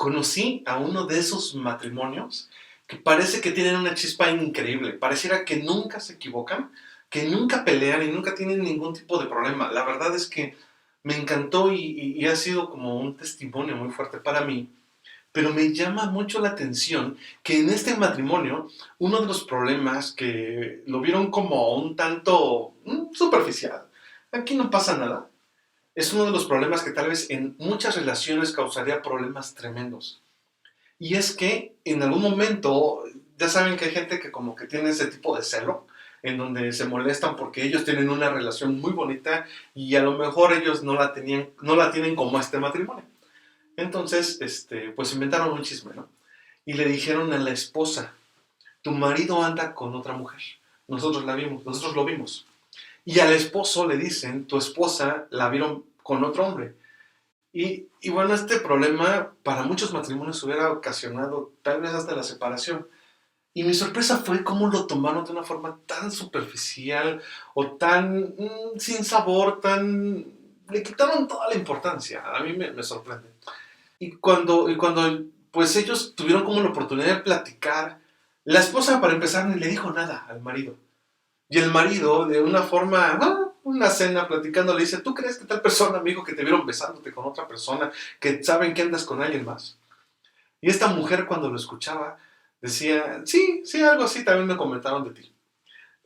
conocí a uno de esos matrimonios que parece que tienen una chispa increíble. Pareciera que nunca se equivocan, que nunca pelean y nunca tienen ningún tipo de problema. La verdad es que me encantó y ha sido como un testimonio muy fuerte para mí. Pero me llama mucho la atención que en este matrimonio, uno de los problemas que lo vieron como un tanto superficial, aquí no pasa nada, es uno de los problemas que tal vez en muchas relaciones causaría problemas tremendos. Y es que en algún momento, ya saben que hay gente que como que tiene ese tipo de celo, en donde se molestan porque ellos tienen una relación muy bonita y a lo mejor ellos no la tienen como este matrimonio. Entonces, pues inventaron un chisme, ¿no? Y le dijeron a la esposa, tu marido anda con otra mujer. Nosotros lo vimos. Y al esposo le dicen, tu esposa la vieron con otro hombre. Y bueno, este problema para muchos matrimonios hubiera ocasionado tal vez hasta la separación. Y mi sorpresa fue cómo lo tomaron de una forma tan superficial o tan sin sabor, le quitaron toda la importancia. A mí me sorprende. Y cuando pues ellos tuvieron como la oportunidad de platicar, la esposa para empezar ni le dijo nada al marido. Y el marido, de una forma, una cena platicando, le dice, ¿tú crees que tal persona, amigo, que te vieron besándote con otra persona, que saben que andas con alguien más? Y esta mujer cuando lo escuchaba, decía, sí, sí, algo así también me comentaron de ti.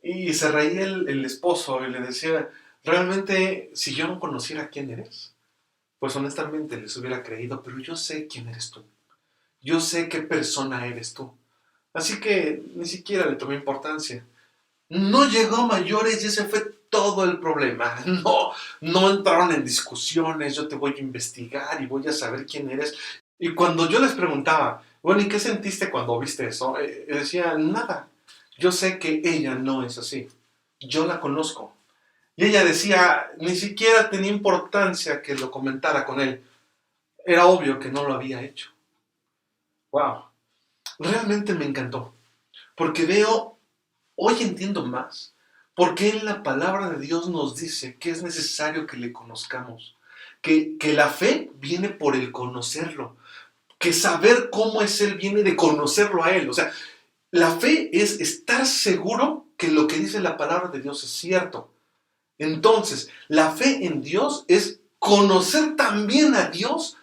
Y se reía el esposo y le decía, realmente, si yo no conociera quién eres, pues honestamente les hubiera creído, pero yo sé quién eres tú. Yo sé qué persona eres tú. Así que ni siquiera le tomé importancia. No llegó a mayores y ese fue todo el problema. No entraron en discusiones, yo te voy a investigar y voy a saber quién eres. Y cuando yo les preguntaba, bueno, ¿y qué sentiste cuando viste eso? Decía, nada. Yo sé que ella no es así. Yo la conozco. Y ella decía, ni siquiera tenía importancia que lo comentara con él. Era obvio que no lo había hecho. Wow. Realmente me encantó. Porque hoy entiendo más. Porque en la palabra de Dios nos dice que es necesario que le conozcamos. Que la fe viene por el conocerlo. Que saber cómo es Él viene de conocerlo a Él. O sea, la fe es estar seguro que lo que dice la palabra de Dios es cierto. Entonces, la fe en Dios es conocer también a Dios,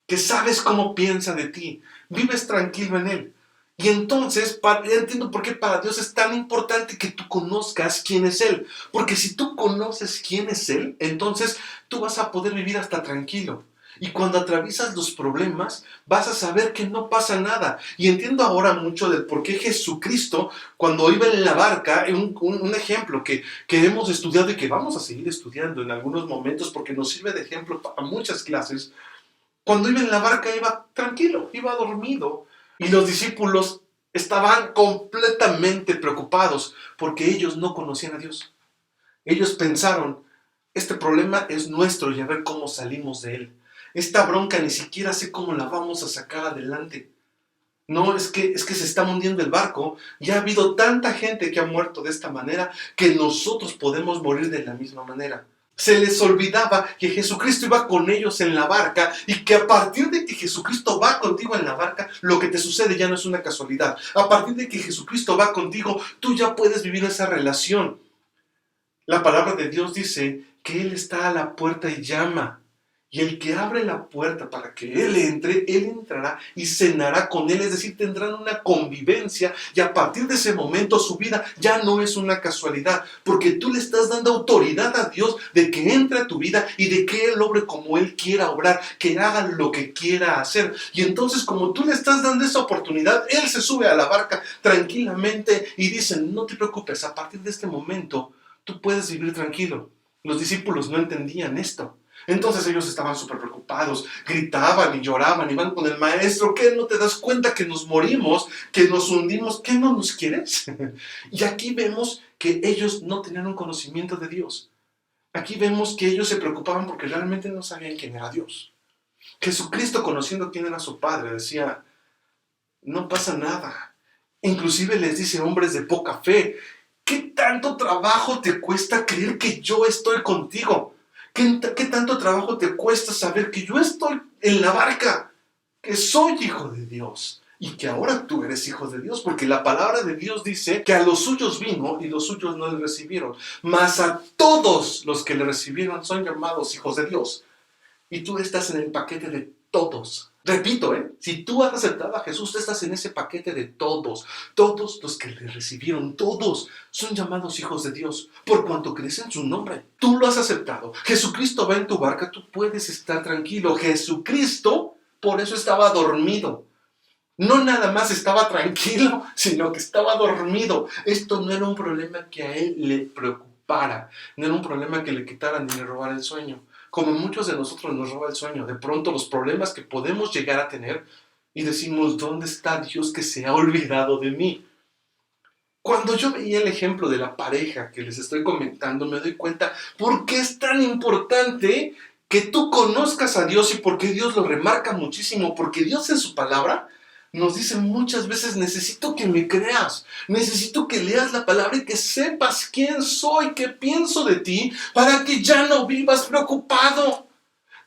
que sabes cómo piensa de ti. Vives tranquilo en Él. Y entonces, ya entiendo por qué para Dios es tan importante que tú conozcas quién es Él. Porque si tú conoces quién es Él, entonces tú vas a poder vivir hasta tranquilo. Y cuando atraviesas los problemas, vas a saber que no pasa nada. Y entiendo ahora mucho del por qué Jesucristo, cuando iba en la barca, un ejemplo que hemos estudiado y que vamos a seguir estudiando en algunos momentos porque nos sirve de ejemplo para muchas clases, cuando iba en la barca iba tranquilo, iba dormido. Y los discípulos estaban completamente preocupados porque ellos no conocían a Dios. Ellos pensaron, este problema es nuestro y a ver cómo salimos de él. Esta bronca ni siquiera sé cómo la vamos a sacar adelante. No, es que se está hundiendo el barco. Ya ha habido tanta gente que ha muerto de esta manera que nosotros podemos morir de la misma manera. Se les olvidaba que Jesucristo iba con ellos en la barca y que a partir de que Jesucristo va contigo en la barca, lo que te sucede ya no es una casualidad. A partir de que Jesucristo va contigo, tú ya puedes vivir esa relación. La palabra de Dios dice que Él está a la puerta y llama. Y el que abre la puerta para que Él entre, Él entrará y cenará con Él. Es decir, tendrán una convivencia y a partir de ese momento su vida ya no es una casualidad. Porque tú le estás dando autoridad a Dios de que entre a tu vida y de que Él obre como Él quiera obrar, que haga lo que quiera hacer. Y entonces como tú le estás dando esa oportunidad, Él se sube a la barca tranquilamente y dice, no te preocupes, a partir de este momento tú puedes vivir tranquilo. Los discípulos no entendían esto. Entonces ellos estaban súper preocupados, gritaban y lloraban, iban con el maestro, ¿qué no te das cuenta que nos morimos, que nos hundimos? ¿Qué no nos quieres? Y aquí vemos que ellos no tenían un conocimiento de Dios. Aquí vemos que ellos se preocupaban porque realmente no sabían quién era Dios. Jesucristo, conociendo quién era su Padre, decía, no pasa nada. Inclusive les dice, hombres de poca fe, ¿qué tanto trabajo te cuesta creer que yo estoy contigo? ¿Qué tanto trabajo te cuesta saber que yo estoy en la barca? Que que soy hijo de Dios y que ahora tú eres hijo de Dios, porque la palabra de Dios dice que a los suyos vino y los suyos no le recibieron, mas a todos los que le recibieron son llamados hijos de Dios. Y tú estás en el paquete de todos. Repito, si tú has aceptado a Jesús, tú estás en ese paquete de todos. Todos los que le recibieron, todos son llamados hijos de Dios, por cuanto crees en su nombre. Tú lo has aceptado. Jesucristo va en tu barca, tú puedes estar tranquilo. Jesucristo, por eso estaba dormido. No nada más estaba tranquilo, sino que estaba dormido. Esto no era un problema que a él le preocupara. No era un problema que le quitaran ni le robara el sueño. Como muchos de nosotros nos roba el sueño, de pronto los problemas que podemos llegar a tener y decimos, ¿dónde está Dios que se ha olvidado de mí? Cuando yo veía el ejemplo de la pareja que les estoy comentando, me doy cuenta por qué es tan importante que tú conozcas a Dios y por qué Dios lo remarca muchísimo, porque Dios en su palabra nos dice muchas veces, necesito que me creas, necesito que leas la palabra y que sepas quién soy, qué pienso de ti, para que ya no vivas preocupado.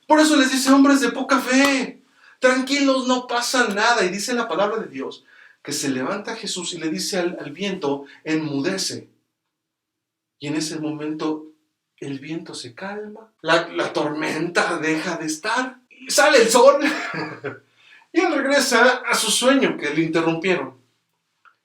Por eso les dice, hombres de poca fe, tranquilos, no pasa nada. Y dice la palabra de Dios, que se levanta Jesús y le dice al viento, enmudece. Y en ese momento el viento se calma, la tormenta deja de estar, y sale el sol. Y él regresa a su sueño que le interrumpieron.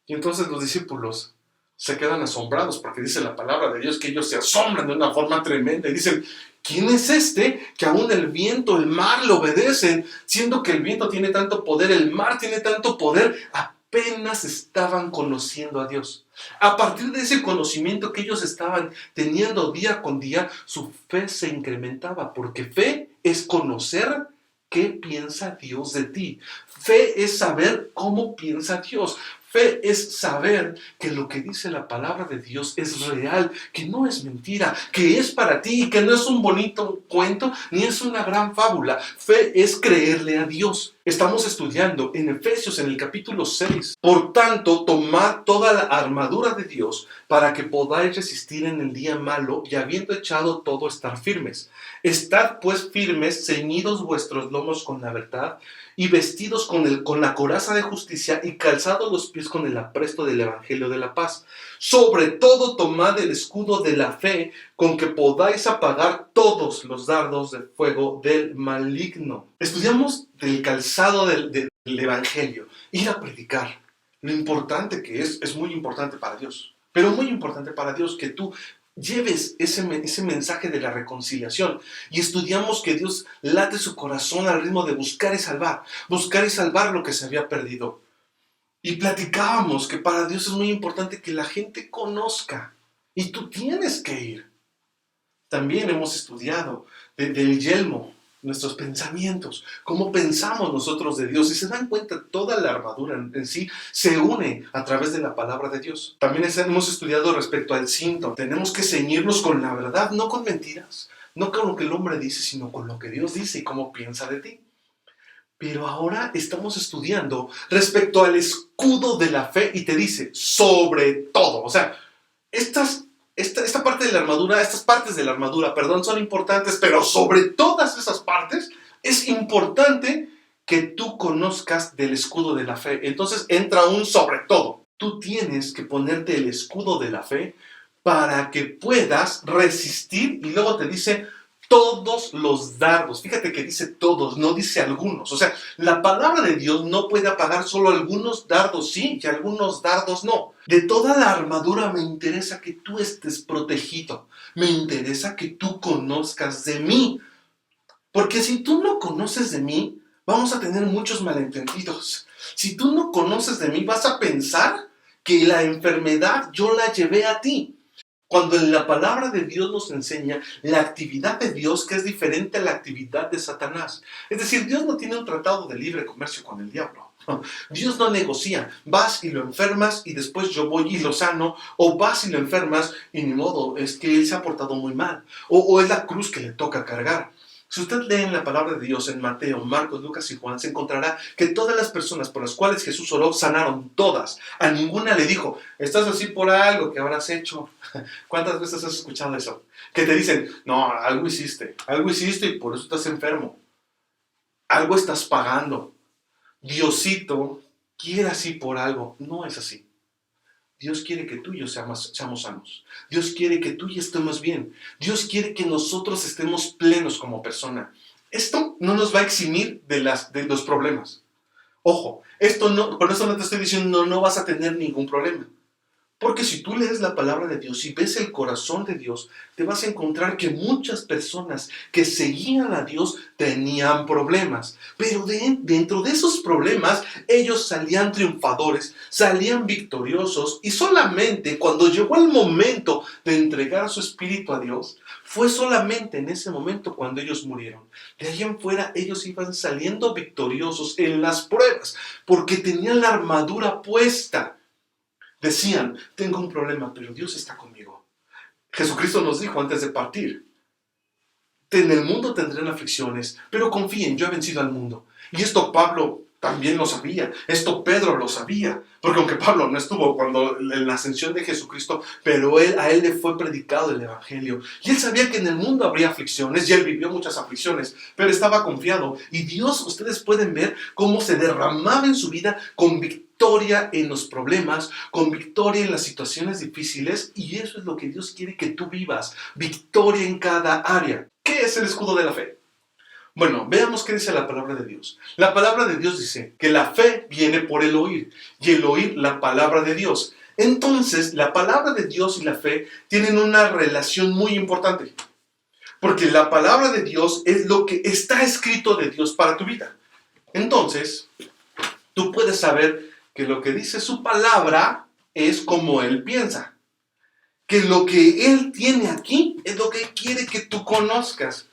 Y entonces los discípulos se quedan asombrados porque dice la palabra de Dios que ellos se asombran de una forma tremenda y dicen, ¿quién es este que aún el viento, el mar le obedecen? Siendo que el viento tiene tanto poder, el mar tiene tanto poder, apenas estaban conociendo a Dios. A partir de ese conocimiento que ellos estaban teniendo día con día, su fe se incrementaba, porque fe es conocer qué piensa Dios de ti. Fe es saber cómo piensa Dios. Fe es saber que lo que dice la palabra de Dios es real, que no es mentira, que es para ti y que no es un bonito cuento ni es una gran fábula. Fe es creerle a Dios. Estamos estudiando en Efesios en el capítulo 6. Por tanto, tomad toda la armadura de Dios para que podáis resistir en el día malo y habiendo echado todo estar firmes. Estad pues firmes, ceñidos vuestros lomos con la verdad y vestidos con la coraza de justicia y calzados los pies con el apresto del evangelio de la paz. Sobre todo tomad el escudo de la fe con que podáis apagar todos los dardos de fuego del maligno. Estudiamos del calzado del evangelio, ir a predicar. Lo importante que es muy importante para Dios, pero muy importante para Dios que tú lleves ese mensaje de la reconciliación. Y estudiamos que Dios late su corazón al ritmo de buscar y salvar lo que se había perdido. Y platicábamos que para Dios es muy importante que la gente conozca. Y tú tienes que ir. También hemos estudiado del yelmo, nuestros pensamientos, cómo pensamos nosotros de Dios. Y se dan cuenta, toda la armadura en sí se une a través de la palabra de Dios. También hemos estudiado respecto al cinto. Tenemos que ceñirnos con la verdad, no con mentiras. No con lo que el hombre dice, sino con lo que Dios dice y cómo piensa de ti. Pero ahora estamos estudiando respecto al escudo de la fe y te dice, sobre todo. O sea, esta parte de la armadura, estas partes de la armadura, son importantes, pero sobre todas esas partes es importante que tú conozcas del escudo de la fe. Entonces entra un sobre todo. Tú tienes que ponerte el escudo de la fe para que puedas resistir y luego te dice todos los dardos. Fíjate que dice todos, no dice algunos. O sea, la palabra de Dios no puede apagar solo algunos dardos sí y algunos dardos no. De toda la armadura me interesa que tú estés protegido. Me interesa que tú conozcas de mí. Porque si tú no conoces de mí, vamos a tener muchos malentendidos. Si tú no conoces de mí, vas a pensar que la enfermedad yo la llevé a ti. Cuando en la palabra de Dios nos enseña la actividad de Dios que es diferente a la actividad de Satanás. Es decir, Dios no tiene un tratado de libre comercio con el diablo. Dios no negocia. Vas y lo enfermas y después yo voy y lo sano. O vas y lo enfermas y ni modo, es que él se ha portado muy mal. O es la cruz que le toca cargar. Si usted lee en la palabra de Dios en Mateo, Marcos, Lucas y Juan, se encontrará que todas las personas por las cuales Jesús oró sanaron todas. A ninguna le dijo, estás así por algo que habrás hecho. ¿Cuántas veces has escuchado eso? Que te dicen, no, algo hiciste y por eso estás enfermo. Algo estás pagando. Diosito quiere así por algo. No es así. Dios quiere que tú y yo seamos sanos. Dios quiere que tú y yo estemos bien. Dios quiere que nosotros estemos plenos como persona. Esto no nos va a eximir de los problemas. Ojo, esto no, por eso no te estoy diciendo no vas a tener ningún problema. Porque si tú lees la palabra de Dios y ves el corazón de Dios, te vas a encontrar que muchas personas que seguían a Dios tenían problemas. Pero dentro de esos problemas, ellos salían triunfadores, salían victoriosos. Y solamente cuando llegó el momento de entregar su espíritu a Dios, fue solamente en ese momento cuando ellos murieron. De ahí en fuera, ellos iban saliendo victoriosos en las pruebas, porque tenían la armadura puesta. Decían, tengo un problema, pero Dios está conmigo. Jesucristo nos dijo antes de partir, en el mundo tendrán aflicciones, pero confíen, yo he vencido al mundo. Y esto Pablo también lo sabía, esto Pedro lo sabía, porque aunque Pablo no estuvo en la ascensión de Jesucristo, pero a él le fue predicado el Evangelio. Y él sabía que en el mundo habría aflicciones, y él vivió muchas aflicciones, pero estaba confiado. Y Dios, ustedes pueden ver cómo se derramaba en su vida con victoria en los problemas, con victoria en las situaciones difíciles, y eso es lo que Dios quiere que tú vivas, victoria en cada área. ¿Qué es el escudo de la fe? Bueno, veamos qué dice la palabra de Dios. La palabra de Dios dice que la fe viene por el oír, y el oír la palabra de Dios. Entonces, la palabra de Dios y la fe tienen una relación muy importante, porque la palabra de Dios es lo que está escrito de Dios para tu vida. Entonces, tú puedes saber que lo que dice su palabra es como Él piensa, que lo que Él tiene aquí es lo que quiere que tú conozcas.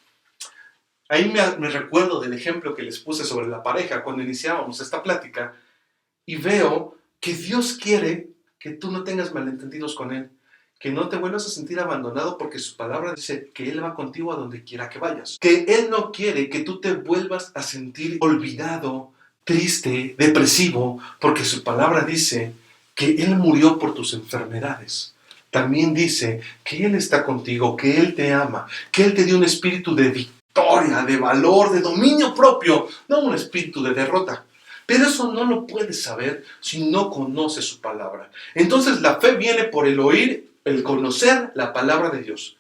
Ahí me recuerdo del ejemplo que les puse sobre la pareja cuando iniciábamos esta plática, y veo que Dios quiere que tú no tengas malentendidos con Él, que no te vuelvas a sentir abandonado, porque su palabra dice que Él va contigo a donde quiera que vayas, que Él no quiere que tú te vuelvas a sentir olvidado, triste, depresivo, porque su palabra dice que Él murió por tus enfermedades. También dice que Él está contigo, que Él te ama, que Él te dio un espíritu de victoria, de valor, de dominio propio, no un espíritu de derrota. Pero eso no lo puedes saber si no conoces su palabra. Entonces la fe viene por el oír, el conocer la palabra de Dios.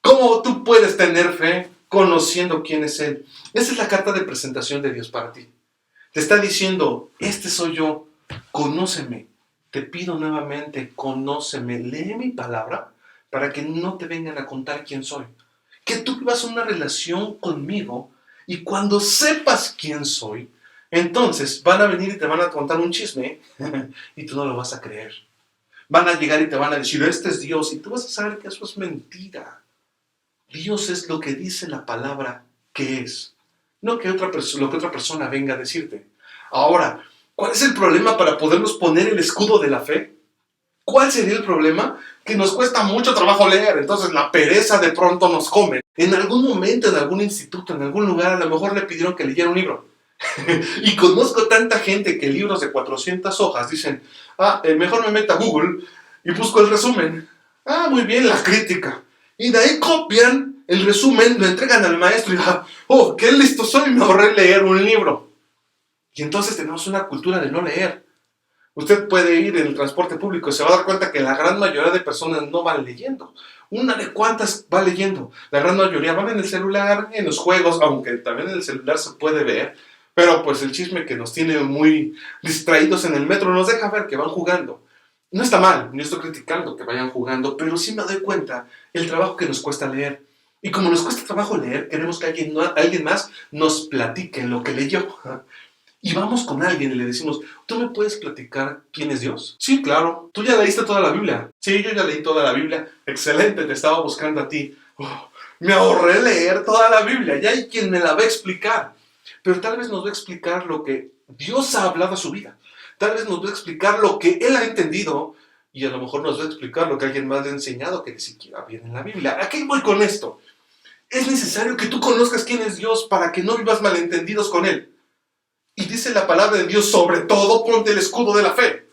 ¿Cómo tú puedes tener fe conociendo quién es Él? Esa es la carta de presentación de Dios para ti. Te está diciendo, este soy yo, conóceme. Te pido nuevamente, conóceme, lee mi palabra para que no te vengan a contar quién soy. Que tú vivas una relación conmigo, y cuando sepas quién soy, entonces van a venir y te van a contar un chisme y tú no lo vas a creer. Van a llegar y te van a decir, este es Dios, y tú vas a saber que eso es mentira. Dios es lo que dice la palabra que es, no que lo que otra persona venga a decirte. Ahora, ¿cuál es el problema para podernos poner el escudo de la fe? ¿Cuál sería el problema? Que nos cuesta mucho trabajo leer, entonces la pereza de pronto nos come. En algún momento, en algún instituto, en algún lugar, a lo mejor le pidieron que leyera un libro. Y conozco tanta gente que libros de 400 hojas dicen, mejor me meto a Google y busco el resumen. Muy bien, la crítica. Y de ahí copian el resumen, lo entregan al maestro y qué listo soy, me ahorré leer un libro. Y entonces tenemos una cultura de no leer. Usted puede ir en el transporte público y se va a dar cuenta que la gran mayoría de personas no van leyendo. Una de cuantas va leyendo. La gran mayoría van en el celular, en los juegos, aunque también en el celular se puede ver. Pero pues el chisme que nos tiene muy distraídos en el metro nos deja ver que van jugando. No está mal, no estoy criticando que vayan jugando, pero sí me doy cuenta el trabajo que nos cuesta leer. Y como nos cuesta trabajo leer, queremos que alguien más nos platique lo que leyó. Y vamos con alguien y le decimos, ¿tú me puedes platicar quién es Dios? Sí, claro. ¿Tú ya leíste toda la Biblia? Sí, yo ya leí toda la Biblia. Excelente, te estaba buscando a ti. Me ahorré leer toda la Biblia. Ya hay quien me la va a explicar. Pero tal vez nos va a explicar lo que Dios ha hablado a su vida. Tal vez nos va a explicar lo que Él ha entendido, y a lo mejor nos va a explicar lo que alguien más le ha enseñado que ni siquiera viene en la Biblia. ¿A qué voy con esto? Es necesario que tú conozcas quién es Dios para que no vivas malentendidos con Él. Y dice la palabra de Dios, sobre todo ponte el escudo de la fe.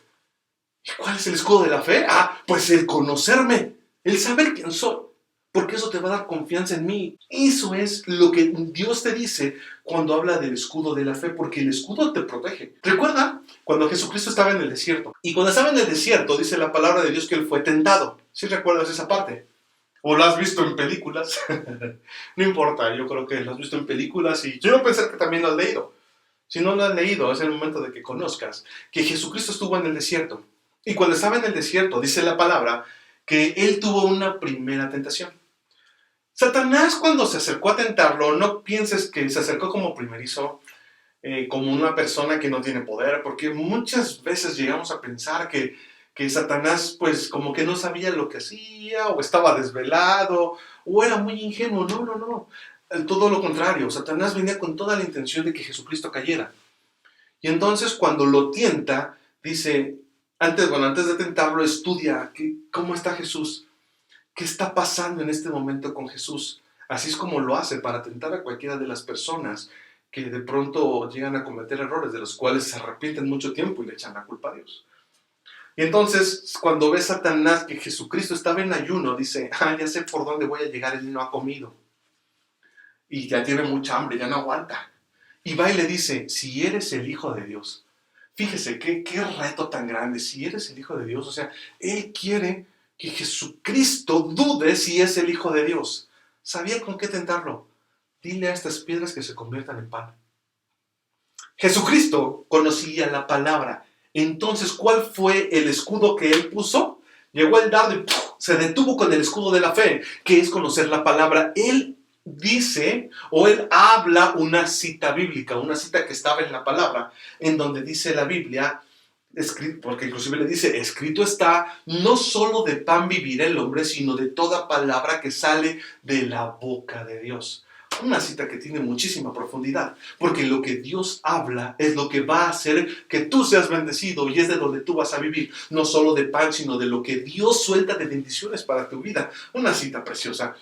¿Y cuál es el escudo de la fe? Pues el conocerme, el saber quién soy. porque eso te va a dar confianza en mí. Eso es lo que Dios te dice cuando habla del escudo de la fe, porque el escudo te protege. Recuerda cuando Jesucristo estaba en el desierto. Y cuando estaba en el desierto, dice la palabra de Dios que él fue tentado. ¿Sí recuerdas esa parte? ¿O lo has visto en películas? No importa, yo creo que lo has visto en películas y quiero pensar que también lo has leído. Si no lo has leído, es el momento de que conozcas que Jesucristo estuvo en el desierto. Y cuando estaba en el desierto, dice la palabra, que él tuvo una primera tentación. Satanás, cuando se acercó a tentarlo, no pienses que se acercó como primerizo, como una persona que no tiene poder, porque muchas veces llegamos a pensar que Satanás, pues, como que no sabía lo que hacía, o estaba desvelado, o era muy ingenuo. No, no, no. Todo lo contrario, Satanás venía con toda la intención de que Jesucristo cayera. Y entonces, cuando lo tienta, dice, antes de tentarlo, estudia cómo está Jesús. ¿Qué está pasando en este momento con Jesús? Así es como lo hace para tentar a cualquiera de las personas que de pronto llegan a cometer errores de los cuales se arrepienten mucho tiempo y le echan la culpa a Dios. Y entonces, cuando ve Satanás que Jesucristo estaba en ayuno, dice, ya sé por dónde voy a llegar, él no ha comido. Y ya tiene mucha hambre, ya no aguanta. Y va y le dice, si eres el Hijo de Dios. Fíjese, qué reto tan grande, si eres el Hijo de Dios. O sea, él quiere que Jesucristo dude si es el Hijo de Dios. ¿Sabía con qué tentarlo? Dile a estas piedras que se conviertan en pan. Jesucristo conocía la palabra. Entonces, ¿cuál fue el escudo que él puso? Llegó el dardo y se detuvo con el escudo de la fe, que es conocer la palabra. Él dice, o él habla una cita bíblica, una cita que estaba en la palabra, en donde dice la Biblia, porque inclusive le dice, escrito está, no solo de pan vivirá el hombre, sino de toda palabra que sale de la boca de Dios. Una cita que tiene muchísima profundidad, porque lo que Dios habla es lo que va a hacer que tú seas bendecido y es de donde tú vas a vivir, no solo de pan, sino de lo que Dios suelta de bendiciones para tu vida. Una cita preciosa.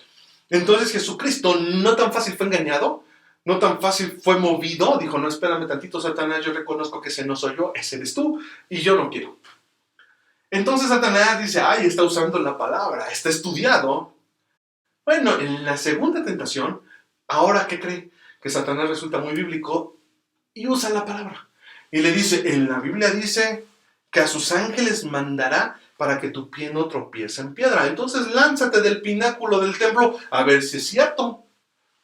Entonces Jesucristo no tan fácil fue engañado, no tan fácil fue movido, dijo, no, espérame tantito, Satanás, yo reconozco que ese no soy yo, ese eres tú, y yo no quiero. Entonces Satanás dice, está usando la palabra, está estudiado. Bueno, en la segunda tentación, ahora, ¿qué cree? Que Satanás resulta muy bíblico y usa la palabra. Y le dice, en la Biblia dice que a sus ángeles mandará para que tu pie no tropiece en piedra. Entonces lánzate del pináculo del templo a ver si es cierto.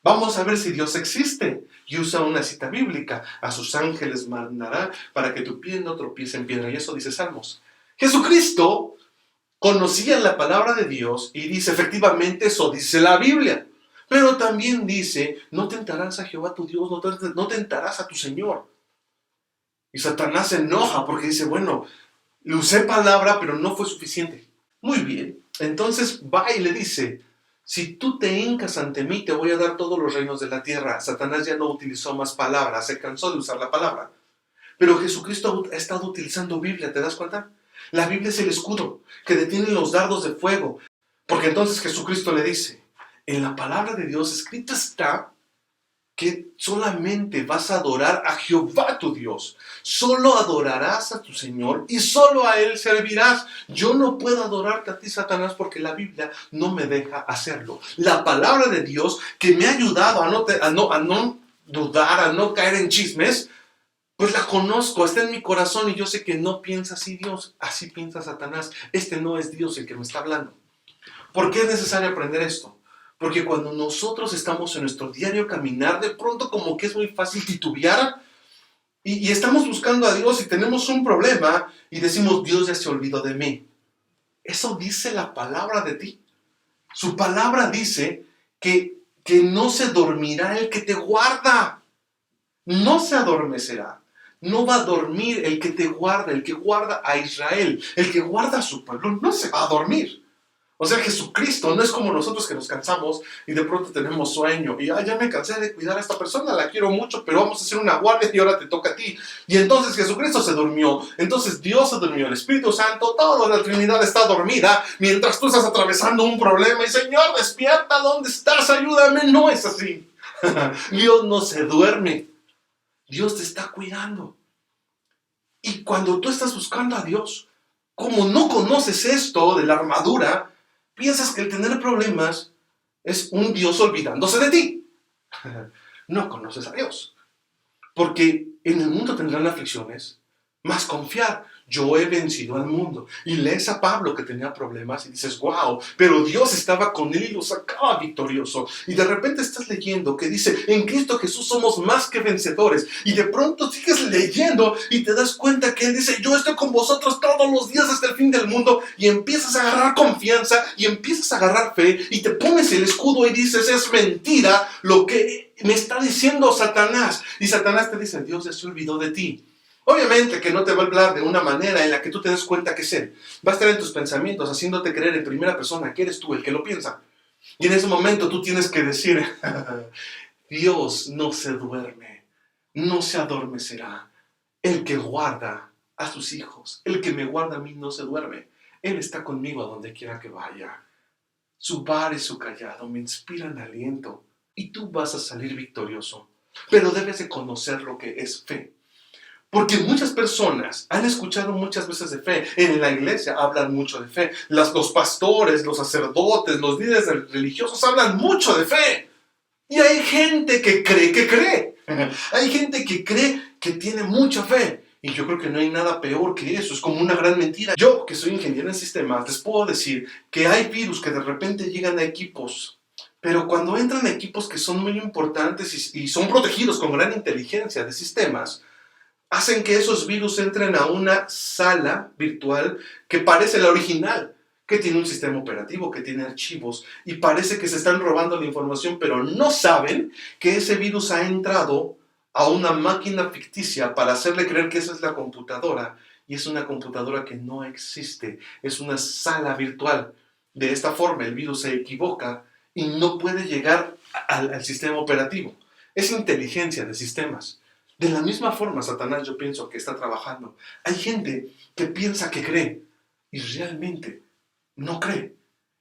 Vamos a ver si Dios existe. Y usa una cita bíblica. A sus ángeles mandará para que tu pie no tropiece en piedra. Y eso dice Salmos. Jesucristo conocía la palabra de Dios y dice, efectivamente, eso dice la Biblia. Pero también dice, no tentarás a Jehová tu Dios, no tentarás a tu Señor. Y Satanás se enoja porque dice, bueno, le usé palabra, pero no fue suficiente. Muy bien, entonces va y le dice, si tú te hincas ante mí, te voy a dar todos los reinos de la tierra. Satanás ya no utilizó más palabras, se cansó de usar la palabra. Pero Jesucristo ha estado utilizando Biblia, ¿te das cuenta? La Biblia es el escudo que detiene los dardos de fuego. Porque entonces Jesucristo le dice, en la palabra de Dios escrito está que solamente vas a adorar a Jehová tu Dios. Solo adorarás a tu Señor y solo a Él servirás. Yo no puedo adorarte a ti, Satanás, porque la Biblia no me deja hacerlo. La palabra de Dios que me ha ayudado a no dudar, a no caer en chismes, pues la conozco, está en mi corazón y yo sé que no piensa así Dios, así piensa Satanás. Este no es Dios el que me está hablando. ¿Por qué es necesario aprender esto? Porque cuando nosotros estamos en nuestro diario caminar, de pronto como que es muy fácil titubear y estamos buscando a Dios y tenemos un problema y decimos, Dios ya se olvidó de mí. Eso dice la palabra de ti. Su palabra dice que no se dormirá el que te guarda. No se adormecerá. No va a dormir el que te guarda, el que guarda a Israel, el que guarda a su pueblo, no se va a dormir. O sea, Jesucristo no es como nosotros que nos cansamos y de pronto tenemos sueño y ya me cansé de cuidar a esta persona, la quiero mucho, pero vamos a hacer una guardia y ahora te toca a ti. Y entonces Jesucristo se durmió, entonces Dios se durmió, el Espíritu Santo, toda la Trinidad está dormida mientras tú estás atravesando un problema y Señor, despierta, ¿dónde estás? Ayúdame. No es así. Dios no se duerme. Dios te está cuidando. Y cuando tú estás buscando a Dios, como no conoces esto de la armadura, piensas que el tener problemas Es un Dios olvidándose de ti. No conoces a Dios. Porque en el mundo tendrán aflicciones, mas confiar, yo he vencido al mundo. Y lees a Pablo que tenía problemas y dices, wow, pero Dios estaba con él y lo sacaba victorioso. Y de repente estás leyendo que dice, en Cristo Jesús somos más que vencedores. Y de pronto sigues leyendo y te das cuenta que él dice, yo estoy con vosotros todos los días hasta el fin del mundo. Y empiezas a agarrar confianza y empiezas a agarrar fe y te pones el escudo y dices, es mentira lo que me está diciendo Satanás. Y Satanás te dice, Dios ya se olvidó de ti. Obviamente que no te va a hablar de una manera en la que tú te des cuenta que es Él. Va a estar en tus pensamientos, haciéndote creer en primera persona que eres tú el que lo piensa. Y en ese momento tú tienes que decir, Dios no se duerme, no se adormecerá. El que guarda a sus hijos, el que me guarda a mí no se duerme. Él está conmigo a donde quiera que vaya. Su vara y su callado me inspiran aliento y tú vas a salir victorioso. Pero debes de conocer lo que es fe. Porque muchas personas han escuchado muchas veces de fe. En la iglesia hablan mucho de fe. Los pastores, los sacerdotes, los líderes religiosos hablan mucho de fe. Y hay gente que cree que cree. Hay gente que cree que tiene mucha fe. Y yo creo que no hay nada peor que eso. Es como una gran mentira. Yo, que soy ingeniero en sistemas, les puedo decir que hay virus que de repente llegan a equipos. Pero cuando entran a equipos que son muy importantes y son protegidos con gran inteligencia de sistemas, hacen que esos virus entren a una sala virtual que parece la original, que tiene un sistema operativo, que tiene archivos, y parece que se están robando la información, pero no saben que ese virus ha entrado a una máquina ficticia para hacerle creer que esa es la computadora, y es una computadora que no existe, es una sala virtual. De esta forma el virus se equivoca y no puede llegar al sistema operativo. Es inteligencia de sistemas. De la misma forma, Satanás yo pienso que está trabajando. Hay gente que piensa que cree y realmente no cree.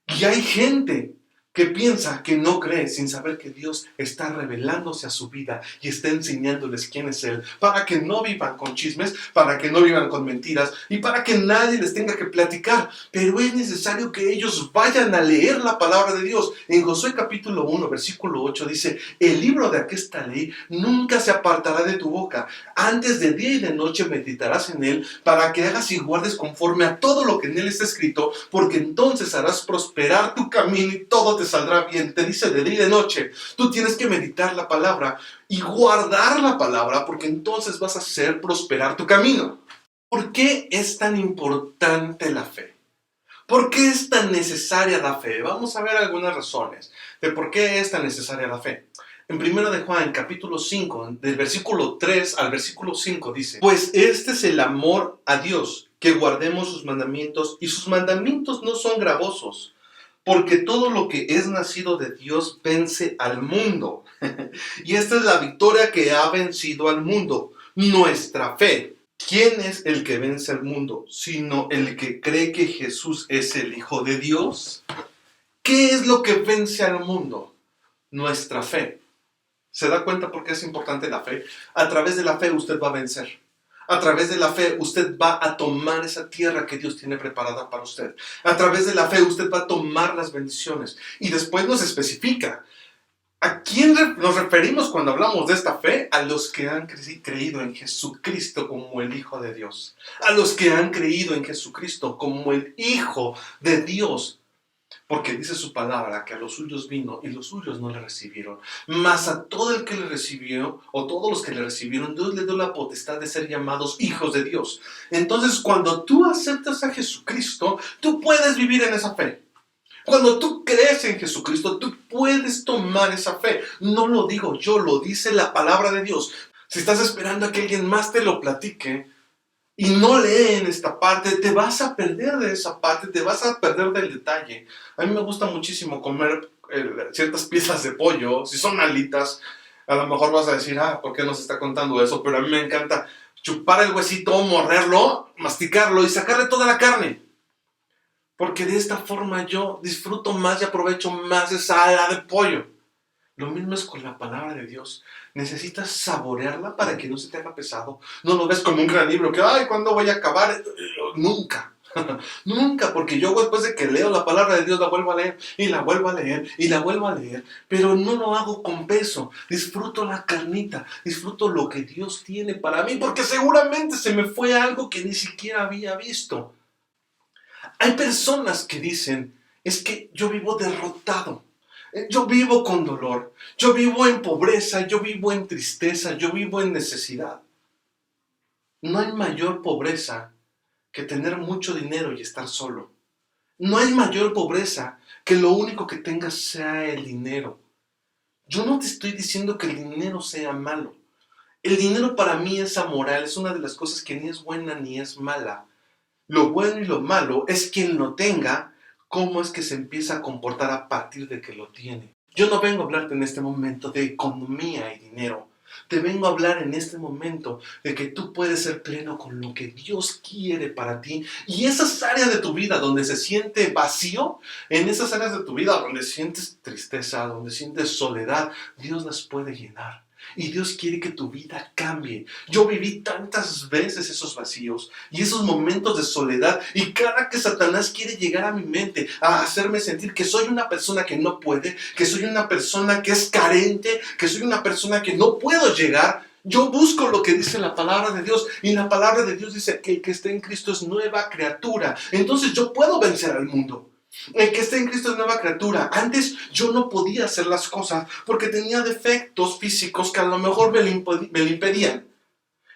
Y hay gente que piensa que no cree sin saber que Dios está revelándose a su vida y está enseñándoles quién es Él, para que no vivan con chismes, para que no vivan con mentiras y para que nadie les tenga que platicar. Pero es necesario que ellos vayan a leer la palabra de Dios. En Josué capítulo 1, versículo 8 dice, el libro de esta ley nunca se apartará de tu boca. Antes de día y de noche meditarás en él, para que hagas y guardes conforme a todo lo que en él está escrito, porque entonces harás prosperar tu camino y todo te saldrá bien. Te dice de día y de noche. Tú tienes que meditar la palabra y guardar la palabra, porque entonces vas a hacer prosperar tu camino. ¿Por qué es tan importante la fe? ¿Por qué es tan necesaria la fe? Vamos a ver algunas razones de por qué es tan necesaria la fe. En 1 de Juan, capítulo 5, del versículo 3 al versículo 5 dice, pues este es el amor a Dios, que guardemos sus mandamientos, y sus mandamientos no son gravosos, porque todo lo que es nacido de Dios vence al mundo. Y esta es la victoria que ha vencido al mundo, nuestra fe. ¿Quién es el que vence al mundo, sino el que cree que Jesús es el Hijo de Dios? ¿Qué es lo que vence al mundo? Nuestra fe. ¿Se da cuenta por qué es importante la fe? A través de la fe usted va a vencer. A través de la fe usted va a tomar esa tierra que Dios tiene preparada para usted. A través de la fe usted va a tomar las bendiciones. Y después nos especifica. ¿A quién nos referimos cuando hablamos de esta fe? A los que han creído en Jesucristo como el Hijo de Dios. A los que han creído en Jesucristo como el Hijo de Dios. Porque dice su palabra que a los suyos vino y los suyos no le recibieron. Mas a todo el que le recibió, o todos los que le recibieron, Dios le dio la potestad de ser llamados hijos de Dios. Entonces, cuando tú aceptas a Jesucristo, tú puedes vivir en esa fe. Cuando tú crees en Jesucristo, tú puedes tomar esa fe. No lo digo yo, lo dice la palabra de Dios. Si estás esperando a que alguien más te lo platique y no leen esta parte, te vas a perder de esa parte, te vas a perder del detalle. A mí me gusta muchísimo comer ciertas piezas de pollo. Si son alitas, a lo mejor vas a decir, ¿por qué nos está contando eso? Pero a mí me encanta chupar el huesito, morderlo, masticarlo y sacarle toda la carne. Porque de esta forma yo disfruto más y aprovecho más esa ala de pollo. Lo mismo es con la palabra de Dios. Necesitas saborearla para que no se te haga pesado. No lo ves como un gran libro que, ¿cuándo voy a acabar? Nunca. Nunca, porque yo después de que leo la palabra de Dios la vuelvo a leer y la vuelvo a leer y la vuelvo a leer, pero no lo hago con peso. Disfruto la carnita, disfruto lo que Dios tiene para mí, porque seguramente se me fue algo que ni siquiera había visto. Hay personas que dicen, es que yo vivo derrotado. Yo vivo con dolor, yo vivo en pobreza, yo vivo en tristeza, yo vivo en necesidad. No hay mayor pobreza que tener mucho dinero y estar solo. No hay mayor pobreza que lo único que tengas sea el dinero. Yo no te estoy diciendo que el dinero sea malo. El dinero para mí es amoral, es una de las cosas que ni es buena ni es mala. Lo bueno y lo malo es quien lo tenga, cómo es que se empieza a comportar a partir de que lo tiene. Yo no vengo a hablarte en este momento de economía y dinero. Te vengo a hablar en este momento de que tú puedes ser pleno con lo que Dios quiere para ti. Y esas áreas de tu vida donde se siente vacío, en esas áreas de tu vida donde sientes tristeza, donde sientes soledad, Dios las puede llenar. Y Dios quiere que tu vida cambie. Yo viví tantas veces esos vacíos y esos momentos de soledad, y cada que Satanás quiere llegar a mi mente a hacerme sentir que soy una persona que no puede, que soy una persona que es carente, que soy una persona que no puedo llegar, yo busco lo que dice la palabra de Dios, y la palabra de Dios dice que el que esté en Cristo es nueva criatura. Entonces yo puedo vencer al mundo. El que está en Cristo es nueva criatura. Antes yo no podía hacer las cosas porque tenía defectos físicos que a lo mejor me lo impedían.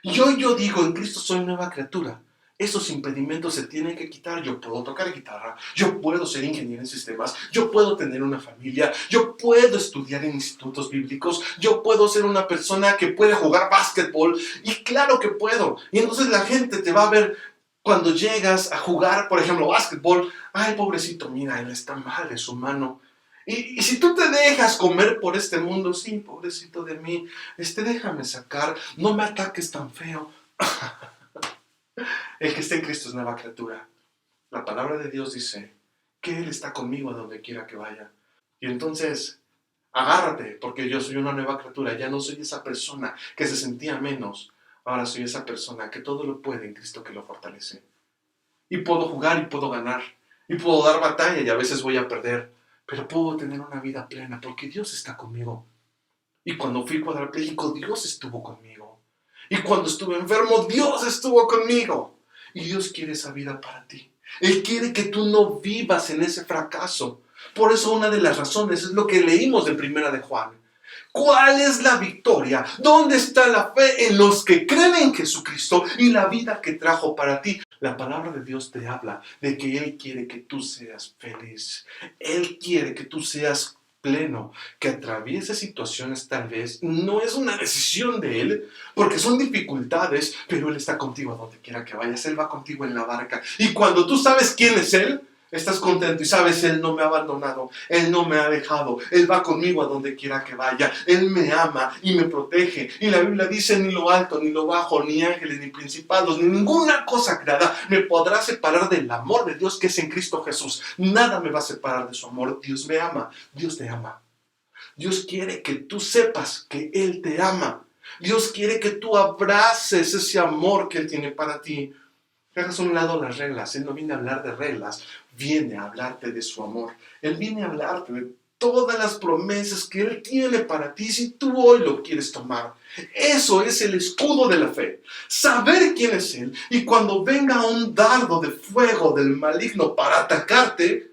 Y hoy yo digo, en Cristo soy nueva criatura. Esos impedimentos se tienen que quitar. Yo puedo tocar guitarra, yo puedo ser ingeniero en sistemas, yo puedo tener una familia, yo puedo estudiar en institutos bíblicos, yo puedo ser una persona que puede jugar básquetbol, y claro que puedo. Y entonces la gente te va a ver cuando llegas a jugar, por ejemplo, básquetbol. Ay, pobrecito, mira, él está mal, es humano. Y si tú te dejas comer por este mundo, sí, pobrecito de mí, déjame sacar, no me ataques tan feo. El que está en Cristo es nueva criatura. La palabra de Dios dice que Él está conmigo a donde quiera que vaya. Y entonces, agárrate, porque yo soy una nueva criatura. Ya no soy esa persona que se sentía menos. Ahora soy esa persona que todo lo puede en Cristo que lo fortalece. Y puedo jugar y puedo ganar. Y puedo dar batalla y a veces voy a perder. Pero puedo tener una vida plena porque Dios está conmigo. Y cuando fui cuadrapléjico, Dios estuvo conmigo. Y cuando estuve enfermo, Dios estuvo conmigo. Y Dios quiere esa vida para ti. Él quiere que tú no vivas en ese fracaso. Por eso una de las razones es lo que leímos de Primera de Juan. ¿Cuál es la victoria? ¿Dónde está la fe? En los que creen en Jesucristo y la vida que trajo para ti. La palabra de Dios te habla de que Él quiere que tú seas feliz. Él quiere que tú seas pleno, que atravieses situaciones tal vez. No es una decisión de Él, porque son dificultades, pero Él está contigo a donde quiera que vayas. Él va contigo en la barca. Y cuando tú sabes quién es Él, estás contento y sabes, Él no me ha abandonado, Él no me ha dejado, Él va conmigo a donde quiera que vaya, Él me ama y me protege. Y la Biblia dice, ni lo alto, ni lo bajo, ni ángeles, ni principados, ni ninguna cosa creada me podrá separar del amor de Dios que es en Cristo Jesús. Nada me va a separar de su amor. Dios me ama, Dios te ama. Dios quiere que tú sepas que Él te ama. Dios quiere que tú abraces ese amor que Él tiene para ti. Dejas a un lado las reglas. Él no viene a hablar de reglas, viene a hablarte de su amor. Él viene a hablarte de todas las promesas que Él tiene para ti si tú hoy lo quieres tomar. Eso es el escudo de la fe. Saber quién es Él, y cuando venga un dardo de fuego del maligno para atacarte,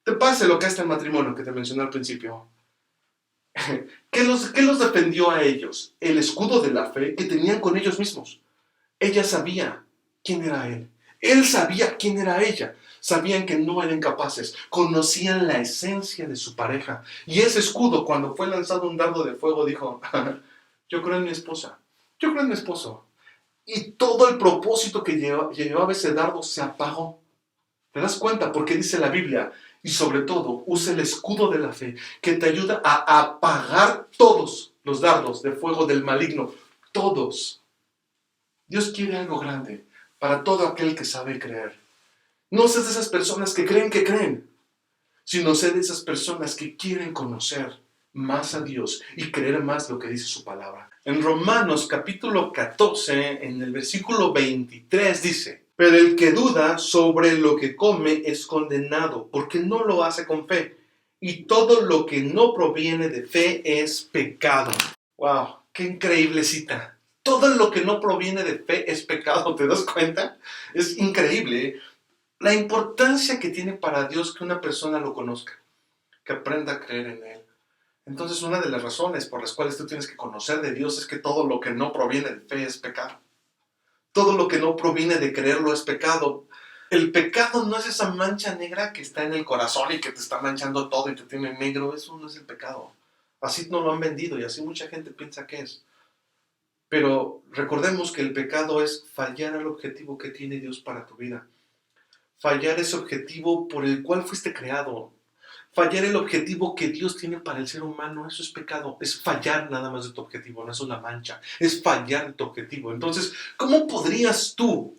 te pase lo que es el matrimonio que te mencioné al principio. ¿Qué los defendió a ellos? El escudo de la fe que tenían con ellos mismos. Ella sabía quién era él. Él sabía quién era ella. Sabían que no eran capaces. Conocían la esencia de su pareja. Y ese escudo, cuando fue lanzado un dardo de fuego, dijo, yo creo en mi esposa. Yo creo en mi esposo. Y todo el propósito que llevaba ese dardo se apagó. ¿Te das cuenta? Porque dice la Biblia, y sobre todo, usa el escudo de la fe, que te ayuda a apagar todos los dardos de fuego del maligno. Todos. Dios quiere algo grande para todo aquel que sabe creer. No seas de esas personas que creen, sino sé de esas personas que quieren conocer más a Dios y creer más lo que dice su palabra. En Romanos capítulo 14, en el versículo 23 dice, Pero el que duda sobre lo que come es condenado, porque no lo hace con fe. Y todo lo que no proviene de fe es pecado. ¡Wow! ¡Qué increíble cita! Todo lo que no proviene de fe es pecado, ¿te das cuenta? Es increíble la importancia que tiene para Dios que una persona lo conozca, que aprenda a creer en Él. Entonces, una de las razones por las cuales tú tienes que conocer de Dios es que todo lo que no proviene de fe es pecado. Todo lo que no proviene de creerlo es pecado. El pecado no es esa mancha negra que está en el corazón y que te está manchando todo y te tiene negro. Eso no es el pecado. Así no lo han vendido y así mucha gente piensa que es. Pero recordemos que el pecado es fallar al objetivo que tiene Dios para tu vida. Fallar ese objetivo por el cual fuiste creado. Fallar el objetivo que Dios tiene para el ser humano, eso es pecado. Es fallar nada más de tu objetivo, no es una mancha. Es fallar de tu objetivo. Entonces, ¿cómo podrías tú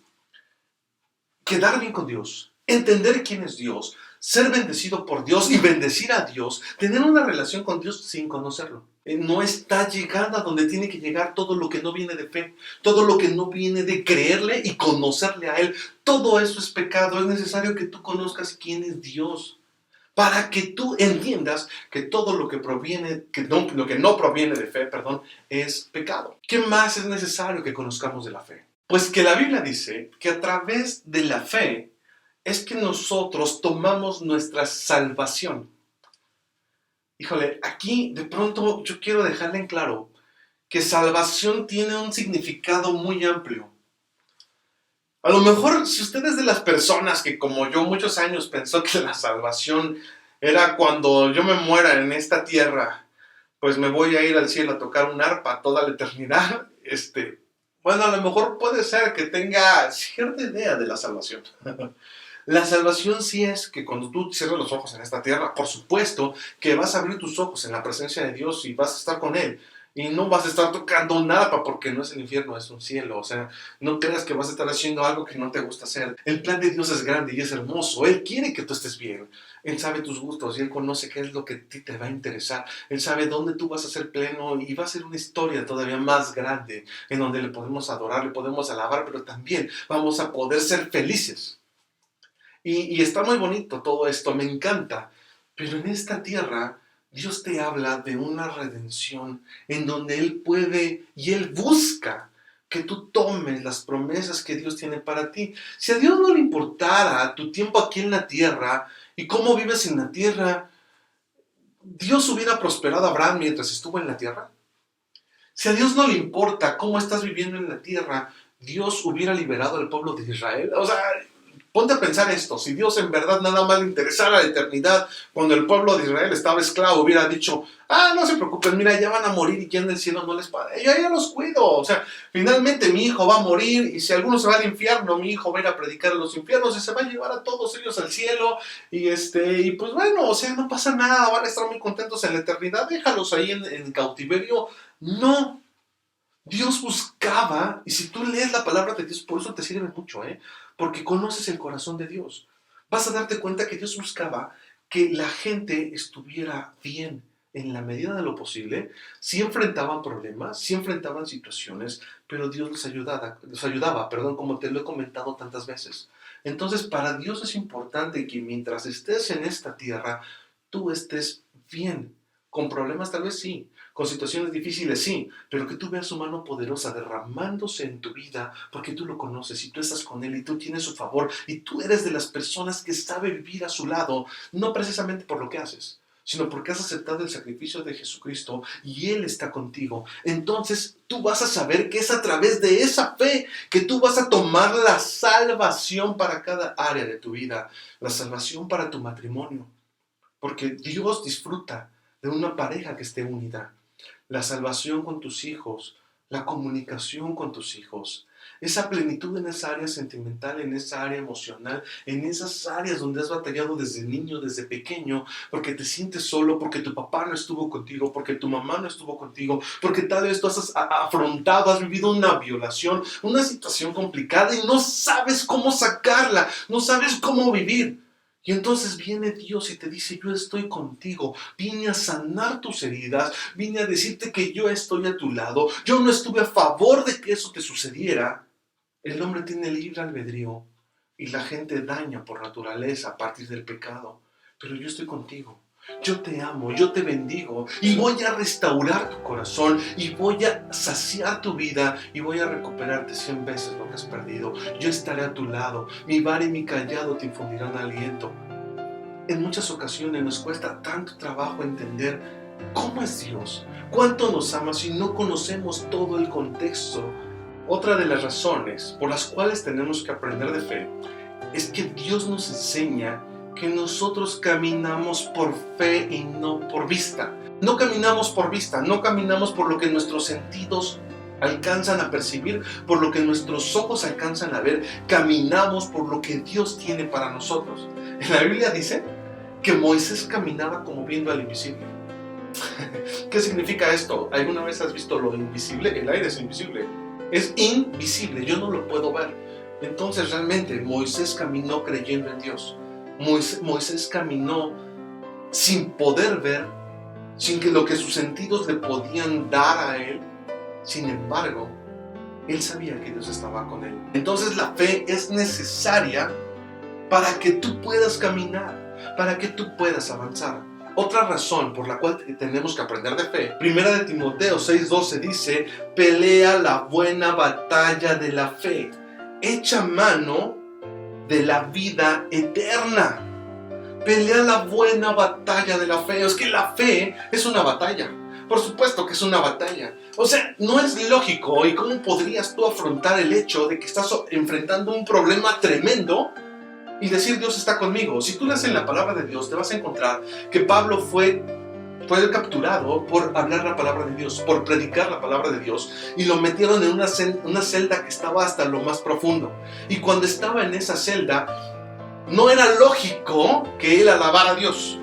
quedar bien con Dios, entender quién es Dios, ser bendecido por Dios y bendecir a Dios, tener una relación con Dios sin conocerlo? No está llegada donde tiene que llegar todo lo que no viene de fe, todo lo que no viene de creerle y conocerle a Él. Todo eso es pecado. Es necesario que tú conozcas quién es Dios, para que tú entiendas que todo lo que proviene, lo que no proviene de fe, es pecado. ¿Qué más es necesario que conozcamos de la fe? Pues que la Biblia dice que a través de la fe es que nosotros tomamos nuestra salvación. Híjole, aquí de pronto yo quiero dejarle en claro que salvación tiene un significado muy amplio. A lo mejor si usted es de las personas que como yo muchos años pensó que la salvación era cuando yo me muera en esta tierra, pues me voy a ir al cielo a tocar un arpa toda la eternidad, bueno, a lo mejor puede ser que tenga cierta idea de la salvación. La salvación sí es que cuando tú cierras los ojos en esta tierra, por supuesto que vas a abrir tus ojos en la presencia de Dios y vas a estar con Él. Y no vas a estar tocando nada porque no es el infierno, es un cielo. O sea, no creas que vas a estar haciendo algo que no te gusta hacer. El plan de Dios es grande y es hermoso. Él quiere que tú estés bien. Él sabe tus gustos y Él conoce qué es lo que a ti te va a interesar. Él sabe dónde tú vas a ser pleno y va a ser una historia todavía más grande en donde le podemos adorar, le podemos alabar, pero también vamos a poder ser felices. Y está muy bonito todo esto, me encanta. Pero en esta tierra, Dios te habla de una redención en donde Él puede y Él busca que tú tomes las promesas que Dios tiene para ti. Si a Dios no le importara tu tiempo aquí en la tierra y cómo vives en la tierra, ¿Dios hubiera prosperado a Abraham mientras estuvo en la tierra? Si a Dios no le importa cómo estás viviendo en la tierra, ¿Dios hubiera liberado al pueblo de Israel? O sea, ponte a pensar esto, si Dios en verdad nada más le interesara la eternidad, cuando el pueblo de Israel estaba esclavo, hubiera dicho, no se preocupen, mira, ya van a morir y ya en el cielo no les paga, yo ya los cuido, o sea, finalmente mi hijo va a morir y si alguno se va al infierno, mi hijo va a ir a predicar en los infiernos y se va a llevar a todos ellos al cielo y pues bueno, o sea, no pasa nada, van a estar muy contentos en la eternidad, déjalos ahí en cautiverio. No, Dios buscaba, y si tú lees la palabra de Dios, por eso te sirve mucho, porque conoces el corazón de Dios. Vas a darte cuenta que Dios buscaba que la gente estuviera bien en la medida de lo posible. Sí enfrentaban problemas, sí enfrentaban situaciones, pero Dios les ayudaba, como te lo he comentado tantas veces. Entonces, para Dios es importante que mientras estés en esta tierra, tú estés bien. Con problemas tal vez sí, con situaciones difíciles sí, pero que tú veas su mano poderosa derramándose en tu vida porque tú lo conoces y tú estás con Él y tú tienes su favor y tú eres de las personas que sabe vivir a su lado, no precisamente por lo que haces, sino porque has aceptado el sacrificio de Jesucristo y Él está contigo. Entonces tú vas a saber que es a través de esa fe que tú vas a tomar la salvación para cada área de tu vida, la salvación para tu matrimonio, porque Dios disfruta de una pareja que esté unida. La salvación con tus hijos, la comunicación con tus hijos, esa plenitud en esa área sentimental, en esa área emocional, en esas áreas donde has batallado desde niño, desde pequeño, porque te sientes solo, porque tu papá no estuvo contigo, porque tu mamá no estuvo contigo, porque tal vez tú has afrontado, has vivido una violación, una situación complicada y no sabes cómo sacarla, no sabes cómo vivir. Y entonces viene Dios y te dice, yo estoy contigo, vine a sanar tus heridas, vine a decirte que yo estoy a tu lado, yo no estuve a favor de que eso te sucediera, El hombre tiene libre albedrío y la gente daña por naturaleza a partir del pecado. Pero yo estoy contigo. Yo te amo, yo te bendigo y voy a restaurar tu corazón y voy a saciar tu vida y voy a recuperarte 100 veces lo que has perdido. Yo estaré a tu lado, mi vara y mi callado te infundirán aliento. En muchas ocasiones nos cuesta tanto trabajo entender cómo es Dios, cuánto nos ama si no conocemos todo el contexto. Otra de las razones por las cuales tenemos que aprender de fe es que Dios nos enseña que nosotros caminamos por fe y no por vista. No caminamos por vista, no caminamos por lo que nuestros sentidos alcanzan a percibir, por lo que nuestros ojos alcanzan a ver. Caminamos por lo que Dios tiene para nosotros. En la Biblia dice que Moisés caminaba como viendo al invisible. ¿Qué significa esto? ¿Alguna vez has visto lo invisible? El aire es invisible. Es invisible, yo no lo puedo ver. Entonces realmente Moisés caminó creyendo en Dios. Moisés caminó sin poder ver, sin que lo que sus sentidos le podían dar a él. Sin embargo, él sabía que Dios estaba con él. Entonces la fe es necesaria para que tú puedas caminar, para que tú puedas avanzar. Otra razón por la cual tenemos que aprender de fe, Primera de Timoteo 6:12 dice: pelea la buena batalla de la fe, echa mano de la vida eterna. Pelea la buena batalla de la fe. Es que la fe es una batalla. Por supuesto que es una batalla. O sea, no es lógico. ¿Y cómo podrías tú afrontar el hecho de que estás enfrentando un problema tremendo y decir Dios está conmigo? Si tú lees en la palabra de Dios, te vas a encontrar que Pablo fue capturado por hablar la palabra de Dios, por predicar la palabra de Dios, y lo metieron en una celda que estaba hasta lo más profundo. Y cuando estaba en esa celda, no era lógico que él alabara a Dios.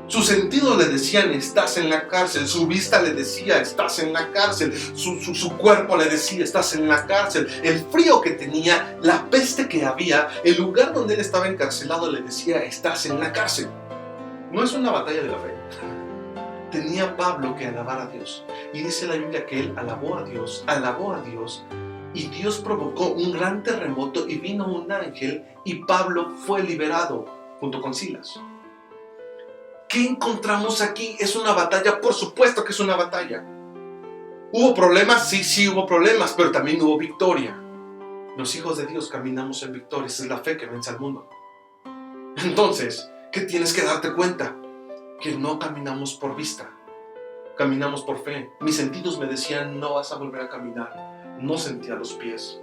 Sus sentidos le decían: estás en la cárcel. Su vista le decía: estás en la cárcel. Su cuerpo le decía: estás en la cárcel. El frío que tenía, la peste que había, el lugar donde él estaba encarcelado le decía: estás en la cárcel. No es una batalla de la fe. Tenía Pablo que alabar a Dios. Y dice la Biblia que él alabó a Dios, y Dios provocó un gran terremoto y vino un ángel y Pablo fue liberado junto con Silas. ¿Qué encontramos aquí? ¿Es una batalla? Por supuesto que es una batalla. ¿Hubo problemas? Sí hubo problemas, pero también hubo victoria. Los hijos de Dios caminamos en victoria. Esa es la fe que vence al mundo. Entonces, ¿qué tienes que darte cuenta? Que no caminamos por vista, caminamos por fe. Mis sentidos me decían: no vas a volver a caminar. No sentía los pies.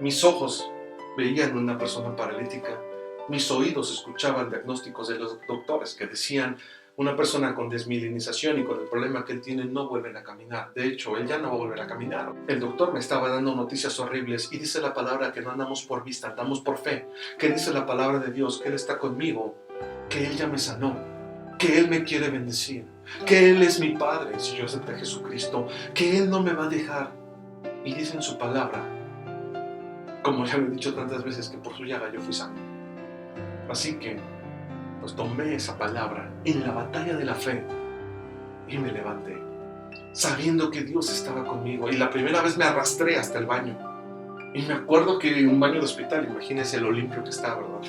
Mis ojos veían una persona paralítica. Mis oídos escuchaban diagnósticos de los doctores que decían: una persona con desmielinización y con el problema que él tiene no vuelven a caminar. De hecho, él ya no va a volver a caminar. El doctor me estaba dando noticias horribles y dice la palabra que no andamos por vista, andamos por fe. Que dice la palabra de Dios que Él está conmigo, que Él ya me sanó, que Él me quiere bendecir, que Él es mi Padre si yo acepté a Jesucristo, que Él no me va a dejar. Y dice en su palabra, como ya lo he dicho tantas veces, que por su llaga yo fui sano. Así que pues tomé esa palabra en la batalla de la fe y me levanté, sabiendo que Dios estaba conmigo. Y la primera vez me arrastré hasta el baño. Y me acuerdo que un baño de hospital, imagínense lo limpio que está, ¿verdad?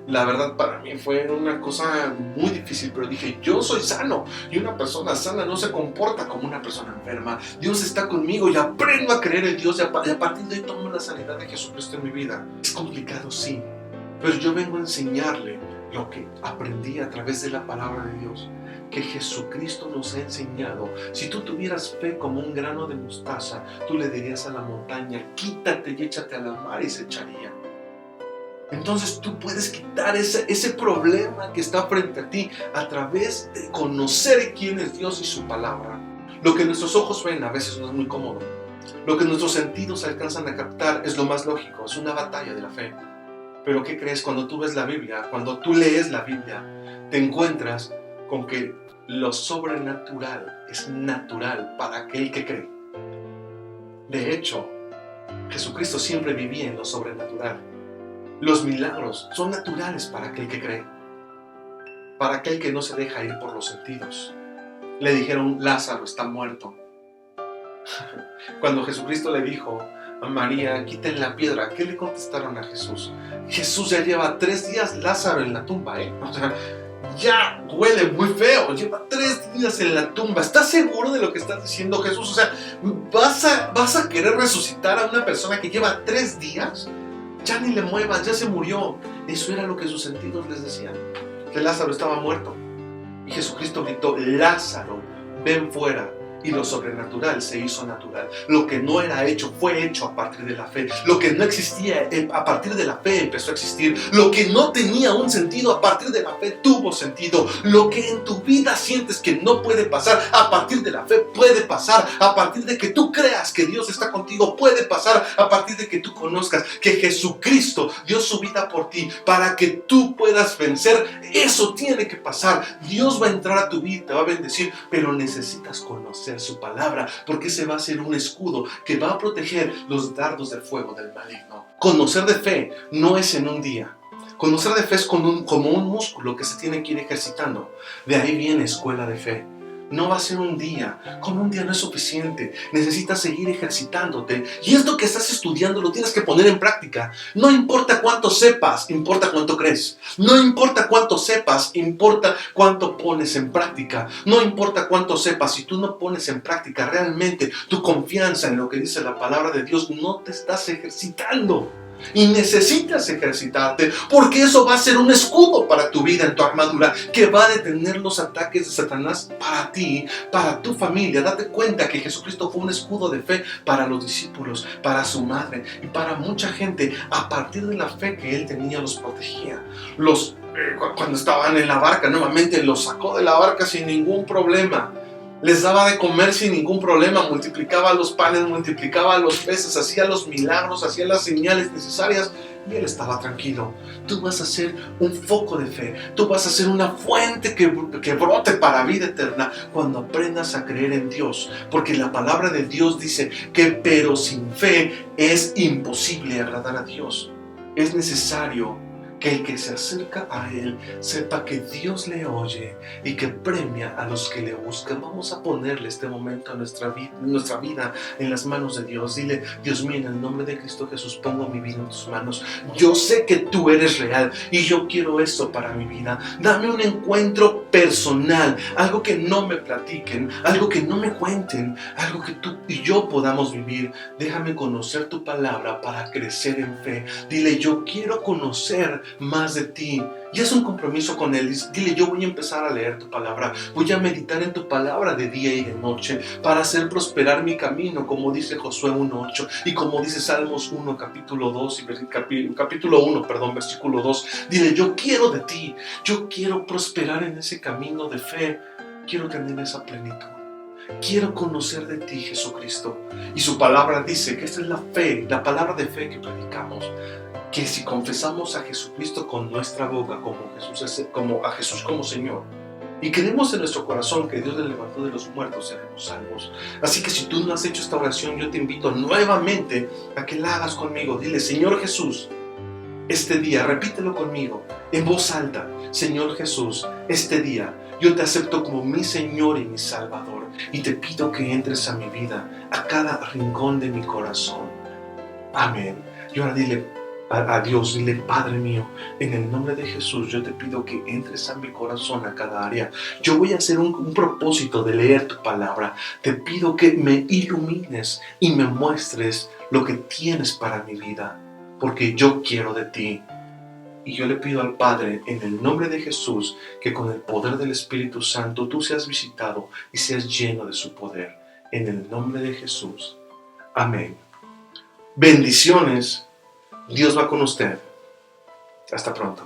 La verdad para mí fue una cosa muy difícil, pero dije: yo soy sano, y una persona sana no se comporta como una persona enferma. Dios está conmigo y aprendo a creer en Dios, y a partir de ahí tomo la sanidad de Jesucristo en mi vida. Es complicado, sí, pero yo vengo a enseñarle lo que aprendí a través de la palabra de Dios, que Jesucristo nos ha enseñado. Si tú tuvieras fe como un grano de mostaza, tú le dirías a la montaña: quítate y échate al mar, y se echaría. Entonces tú puedes quitar ese problema que está frente a ti a través de conocer quién es Dios y su palabra. Lo que nuestros ojos ven a veces no es muy cómodo. Lo que nuestros sentidos alcanzan a captar es lo más lógico, es una batalla de la fe. Pero ¿qué crees? Cuando tú ves la Biblia, cuando tú lees la Biblia, te encuentras con que lo sobrenatural es natural para aquel que cree. De hecho, Jesucristo siempre vivía en lo sobrenatural. Los milagros son naturales para aquel que cree, para aquel que no se deja ir por los sentidos. Le dijeron: Lázaro está muerto. Cuando Jesucristo le dijo a María, quiten la piedra. ¿Qué le contestaron a Jesús? Jesús ya lleva 3 días Lázaro en la tumba, O sea, ya huele muy feo, lleva 3 días en la tumba. ¿Estás seguro de lo que estás diciendo, Jesús? O sea, ¿vas a querer resucitar a una persona que lleva 3 días? Ya ni le muevas, ya se murió. Eso era lo que sus sentidos les decían, que Lázaro estaba muerto. Y Jesucristo gritó: Lázaro, ven fuera. Y lo sobrenatural se hizo natural. Lo que no era hecho fue hecho a partir de la fe. Lo que no existía a partir de la fe empezó a existir. Lo que no tenía un sentido a partir de la fe tuvo sentido. Lo que en tu vida sientes que no puede pasar, a partir de la fe puede pasar. A partir de que tú creas que Dios está contigo, puede pasar. A partir de que tú conozcas que Jesucristo dio su vida por ti para que tú puedas vencer, eso tiene que pasar. Dios va a entrar a tu vida, te va a bendecir, pero necesitas conocer su palabra, porque ese va a ser un escudo que va a proteger los dardos de fuego del maligno. Conocer de fe no es en un día. Conocer de fe es como un músculo que se tiene que ir ejercitando. De ahí viene escuela de fe. No va a ser un día. Con un día no es suficiente. Necesitas seguir ejercitándote. Y esto que estás estudiando lo tienes que poner en práctica. No importa cuánto sepas, importa cuánto crees. No importa cuánto sepas, importa cuánto pones en práctica. No importa cuánto sepas, si tú no pones en práctica realmente tu confianza en lo que dice la palabra de Dios, no te estás ejercitando. Y necesitas ejercitarte, porque eso va a ser un escudo para tu vida, en tu armadura, que va a detener los ataques de Satanás para ti, para tu familia. Date cuenta que Jesucristo fue un escudo de fe para los discípulos, para su madre y para mucha gente. A partir de la fe que él tenía, los protegía. Cuando estaban en la barca, nuevamente los sacó de la barca sin ningún problema. Les daba de comer sin ningún problema, multiplicaba los panes, multiplicaba los peces, hacía los milagros, hacía las señales necesarias y él estaba tranquilo. Tú vas a ser un foco de fe, tú vas a ser una fuente que brote para vida eterna cuando aprendas a creer en Dios, porque la palabra de Dios dice que pero sin fe es imposible agradar a Dios. Es necesario que el que se acerca a Él sepa que Dios le oye y que premia a los que le buscan. Vamos a ponerle este momento a nuestra vida en las manos de Dios. Dile: Dios mío, en el nombre de Cristo Jesús pongo mi vida en tus manos. Yo sé que tú eres real y yo quiero eso para mi vida. Dame un encuentro personal, algo que no me platiquen, algo que no me cuenten, algo que tú y yo podamos vivir. Déjame conocer tu palabra para crecer en fe. Dile: yo quiero conocer más de ti. Y es un compromiso con Él. Dile: yo voy a empezar a leer tu palabra, voy a meditar en tu palabra de día y de noche para hacer prosperar mi camino, como dice Josué 1:8 y como dice Salmos 1, capítulo 2 y capítulo 1, versículo 2. Dile: yo quiero de ti, yo quiero prosperar en ese camino de fe, quiero tener esa plenitud. Quiero conocer de ti, Jesucristo. Y su palabra dice que esta es la fe, la palabra de fe que predicamos, que si confesamos a Jesucristo con nuestra boca como a Jesús como Señor, y creemos en nuestro corazón que Dios le levantó de los muertos, seremos salvos. Así que si tú no has hecho esta oración, yo te invito nuevamente a que la hagas conmigo. Dile: Señor Jesús, este día, repítelo conmigo en voz alta: Señor Jesús, este día yo te acepto como mi Señor y mi Salvador, y te pido que entres a mi vida, a cada rincón de mi corazón. Amén. Y ahora dile a Dios, dile: Padre mío, en el nombre de Jesús yo te pido que entres a mi corazón, a cada área. Yo voy a hacer un propósito de leer tu palabra. Te pido que me ilumines y me muestres lo que tienes para mi vida, porque yo quiero de ti. Y yo le pido al Padre, en el nombre de Jesús, que con el poder del Espíritu Santo tú seas visitado y seas lleno de su poder. En el nombre de Jesús. Amén. Bendiciones. Dios va con usted. Hasta pronto.